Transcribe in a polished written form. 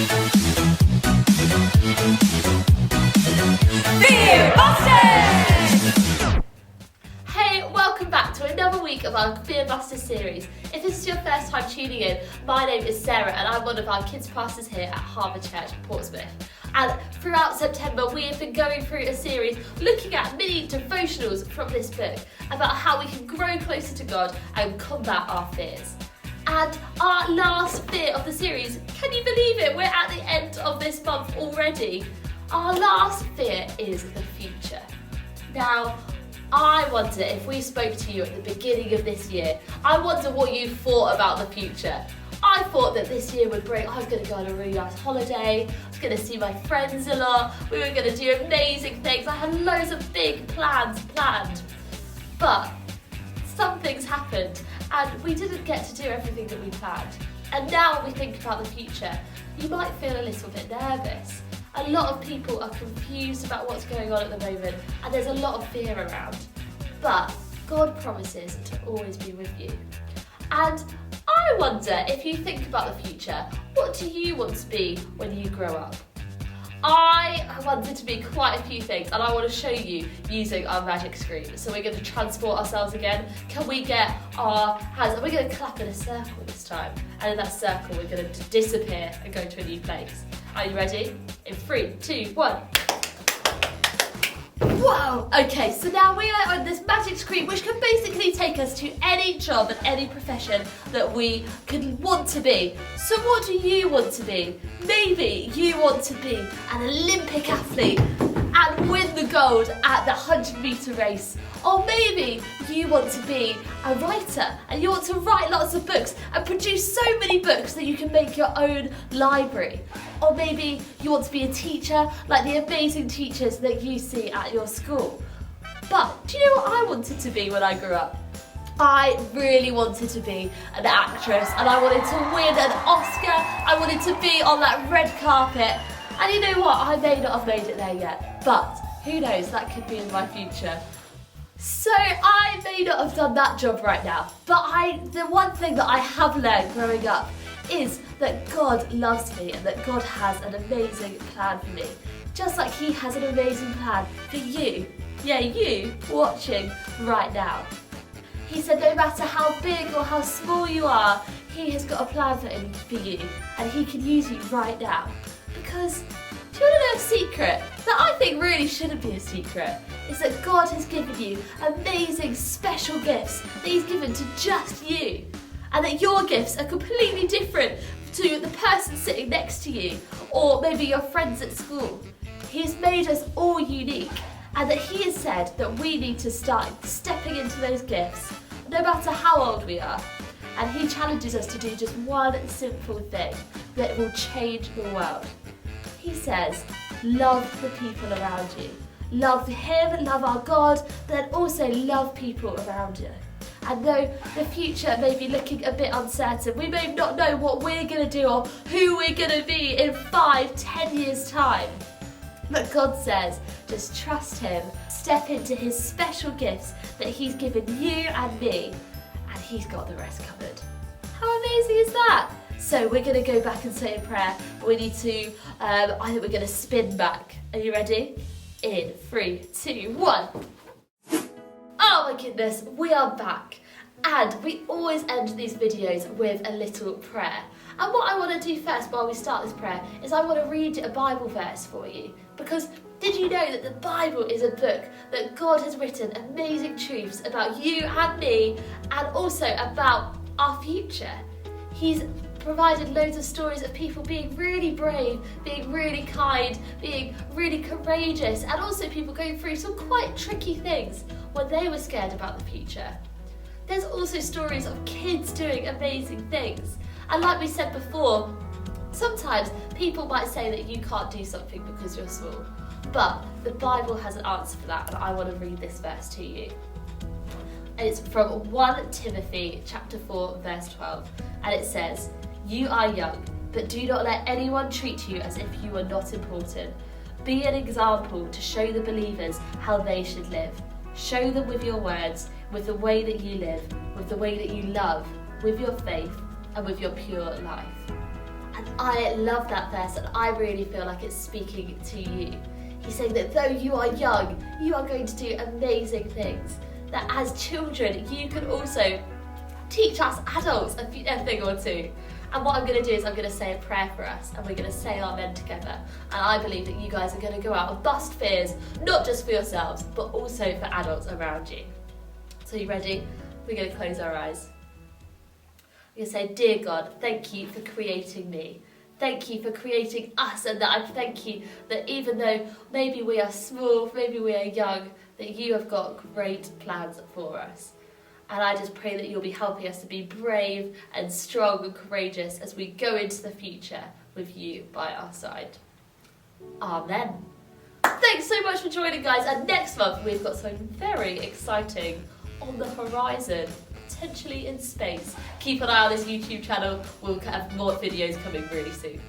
FEARBUSTERS! Hey, welcome back to another week of our FEARBUSTERS series. If this is your first time tuning in, my name is Sarah and I'm one of our kids pastors here at Harbour Church, Portsmouth. And throughout September, we have been going through a series looking at mini devotionals from this book about how we can grow closer to God and combat our fears. And our last fear of the series, can you believe it? We're at the end of this month already. Our last fear is the future. Now, I wonder if we spoke to you at the beginning of this year, I wonder what you thought about the future. I thought that this year would bring, I was going to go on a really nice holiday, I was going to see my friends a lot, we were going to do amazing things, I had loads of big plans planned. But some things happened and we didn't get to do everything that we planned. And now when we think about the future, you might feel a little bit nervous. A lot of people are confused about what's going on at the moment and there's a lot of fear around. But God promises to always be with you. And I wonder, if you think about the future, what do you want to be when you grow up? I wanted to be quite a few things and I want to show you using our magic screen. So we're going to transport ourselves again. Can we get our hands, and we're going to clap in a circle this time. And in that circle we're going to disappear and go to a new place. Are you ready? In 3, 2, 1. Whoa! Okay, so now we are on this magic screen which can basically take us to any job and any profession that we could want to be. So what do you want to be? Maybe you want to be an Olympic athlete and win the gold at the 100-metre race. Or maybe you want to be a writer and you want to write lots of books and produce so many books that you can make your own library. Or maybe you want to be a teacher like the amazing teachers that you see at your school. But do you know what I wanted to be when I grew up? I really wanted to be an actress and I wanted to win an Oscar. I wanted to be on that red carpet. And you know what? I may not have made it there yet, but who knows, that could be in my future. So I may not have done that job right now, but the one thing that I have learned growing up is that God loves me and that God has an amazing plan for me. Just like He has an amazing plan for you. Yeah, you watching right now. He said no matter how big or how small you are, He has got a plan for you and He can use you right now. Because, do you want to know a secret that I think really shouldn't be a secret? Is that God has given you amazing special gifts that He's given to just you. And that your gifts are completely different to the person sitting next to you or maybe your friends at school. He's made us all unique and that He has said that we need to start stepping into those gifts no matter how old we are. And He challenges us to do just one simple thing that will change the world. He says, love the people around you. Love Him, love our God, but then also love people around you. And though the future may be looking a bit uncertain, we may not know what we're going to do or who we're going to be in 5, 10 years' time. But God says, just trust Him, step into His special gifts that He's given you and me, and He's got the rest covered. How amazing is that? So we're going to go back and say a prayer, but we need to, I think we're going to spin back. Are you ready? In 3, 2, 1. Oh my goodness, we are back. And we always end these videos with a little prayer. And what I want to do first while we start this prayer is I want to read a Bible verse for you. Because did you know that the Bible is a book that God has written amazing truths about you and me and also about our future? He's provided loads of stories of people being really brave, being really kind, being really courageous, and also people going through some quite tricky things when they were scared about the future. There's also stories of kids doing amazing things. And like we said before, sometimes people might say that you can't do something because you're small. But the Bible has an answer for that, and I want to read this verse to you. And it's from 1 Timothy chapter 4, verse 12. And it says, "You are young, but do not let anyone treat you as if you were not important. Be an example to show the believers how they should live. Show them with your words, with the way that you live, with the way that you love, with your faith, and with your pure life." And I love that verse, and I really feel like it's speaking to you. He's saying that though you are young, you are going to do amazing things. That as children, you can also teach us adults a thing or two. And what I'm going to do is I'm going to say a prayer for us, and we're going to say amen together. And I believe that you guys are going to go out and bust fears, not just for yourselves, but also for adults around you. So you ready? We're going to close our eyes. We're going to say, dear God, thank you for creating me. Thank you for creating us, and that I thank you that even though maybe we are small, maybe we are young, that you have got great plans for us. And I just pray that you'll be helping us to be brave and strong and courageous as we go into the future with you by our side. Amen. Thanks so much for joining, guys. And next month, we've got something very exciting on the horizon, potentially in space. Keep an eye on this YouTube channel. We'll have more videos coming really soon.